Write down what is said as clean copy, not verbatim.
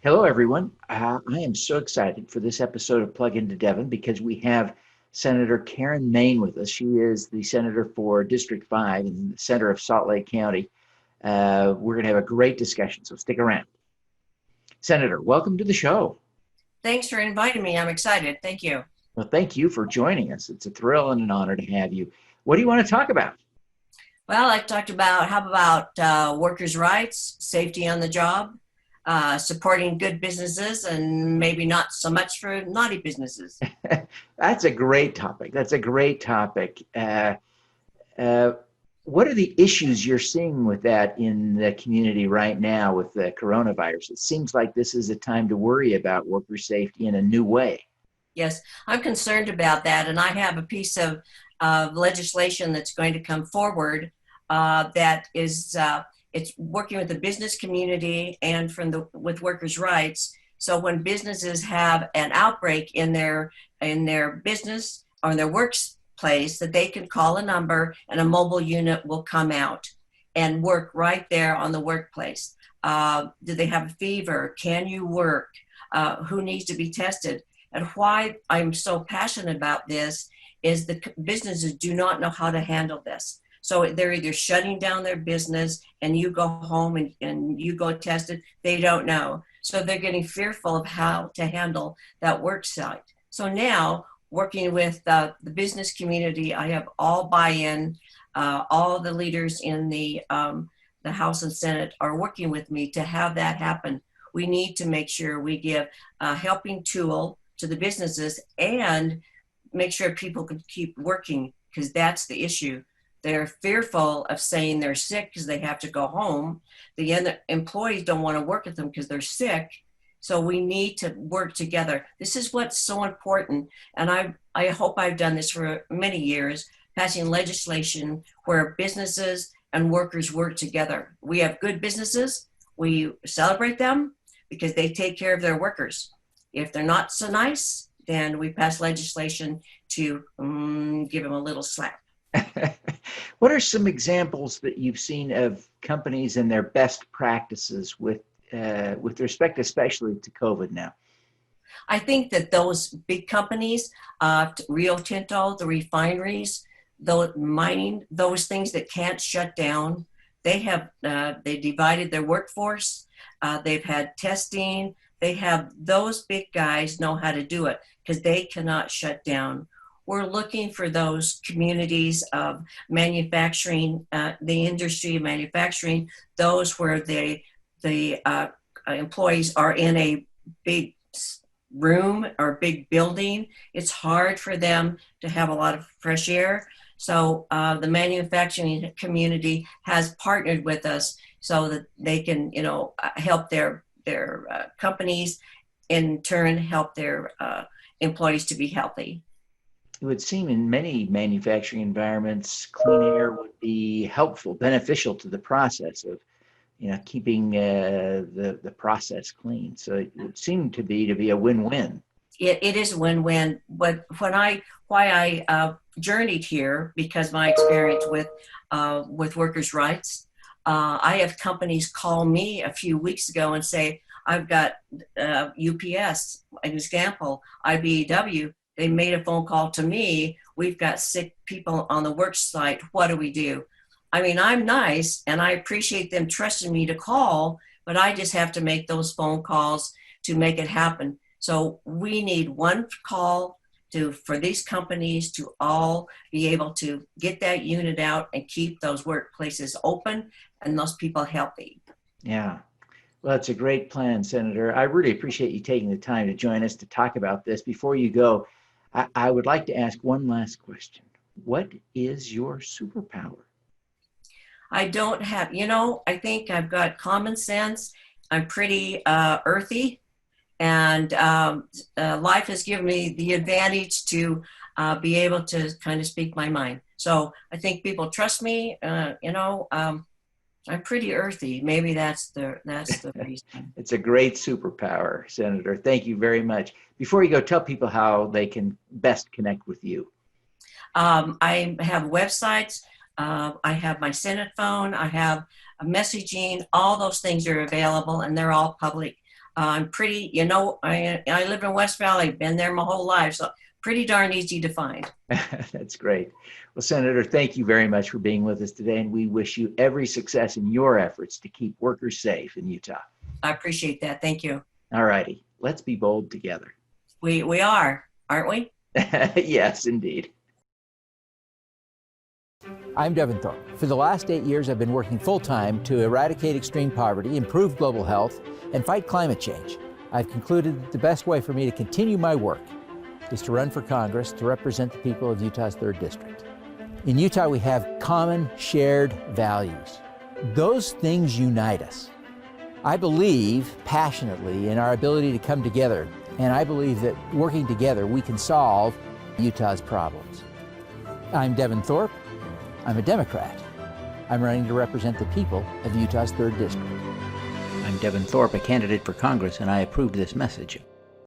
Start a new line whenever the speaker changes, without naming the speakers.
Hello, everyone. I am so excited for this episode of Plug into Devin because we have Senator Karen Mayne with us. She is the senator for District 5 in the center of Salt Lake County. We're going to have a great discussion, so stick around. Senator, welcome to the show.
Thanks for inviting me. I'm excited. Thank you.
Well, thank you for joining us. It's a thrill and an honor to have you. What do you want to talk about?
Well, I talked about how about workers' rights, safety on the job, supporting good businesses, and maybe not so much for naughty businesses.
That's a great topic. That's a great topic. Uh, what are the issues you're seeing with that in the community right now with the coronavirus? It seems like this is a time to worry about worker safety in a new way.
Yes, I'm concerned about that, and I have a piece of legislation that's going to come forward that is it's working with the business community and with workers' rights. So when businesses have an outbreak in their business or in their workplace, that they can call a number and a mobile unit will come out and work right there on the workplace. Do they have a fever? Can you work? Who needs to be tested? And why I'm so passionate about this is the businesses do not know how to handle this. So they're either shutting down their business and you go home and you go test it. They don't know. So they're getting fearful of how to handle that work site. So now working with the business community, I have all buy-in, all the leaders in the House and Senate are working with me to have that happen. We need to make sure we give a helping tool to the businesses and make sure people can keep working, because that's the issue. They're fearful of saying they're sick because they have to go home. The employees don't want to work with them because they're sick. So we need to work together. This is what's so important. And I hope I've done this for many years, passing legislation where businesses and workers work together. We have good businesses. We celebrate them because they take care of their workers. If they're not so nice, then we pass legislation to give them a little slap.
What are some examples that you've seen of companies and their best practices with respect, especially to COVID now?
I think that those big companies, Rio Tinto, the refineries, the mining, those things that can't shut down, they divided their workforce. They've had testing. They have those big guys know how to do it because they cannot shut down. We're looking for those communities of manufacturing, the industry of manufacturing, those where the employees are in a big room or big building. It's hard for them to have a lot of fresh air. So the manufacturing community has partnered with us so that they can, help their companies, in turn help their employees to be healthy.
It would seem in many manufacturing environments, clean air would be helpful, beneficial to the process of, keeping the process clean. So it would seem to be a win-win.
It is a win-win. But why I journeyed here, because my experience with workers' rights, I have companies call me a few weeks ago and say, I've got UPS, an example, IBEW. They made a phone call to me. We've got sick people on the work site. What do we do? I mean, I'm nice and I appreciate them trusting me to call, but I just have to make those phone calls to make it happen. So we need one call for these companies to all be able to get that unit out and keep those workplaces open and those people healthy.
Yeah. Well, it's a great plan, Senator. I really appreciate you taking the time to join us to talk about this. Before you go, I would like to ask one last question. What is your superpower?
I don't have, I think I've got common sense. I'm pretty earthy, and life has given me the advantage to be able to kind of speak my mind. So I think people trust me. I'm pretty earthy. Maybe that's the reason.
It's a great superpower, Senator. Thank you very much. Before you go, tell people how they can best connect with you.
I have websites. I have my Senate phone. I have messaging. All those things are available, and they're all public. I'm pretty, you know, I live in West Valley, been there my whole life, so pretty darn easy to find.
That's great. Well, Senator, thank you very much for being with us today, and we wish you every success in your efforts to keep workers safe in Utah.
I appreciate that. Thank you.
All righty. Let's be bold together.
We are, aren't we?
Yes, indeed.
I'm Devin Thorpe. For the last 8 years, I've been working full-time to eradicate extreme poverty, improve global health, and fight climate change. I've concluded that the best way for me to continue my work is to run for Congress to represent the people of Utah's 3rd District. In Utah, we have common shared values. Those things unite us. I believe passionately in our ability to come together, and I believe that working together, we can solve Utah's problems. I'm Devin Thorpe. I'm a Democrat. I'm running to represent the people of Utah's 3rd District.
I'm Devin Thorpe, a candidate for Congress, and I approve this message.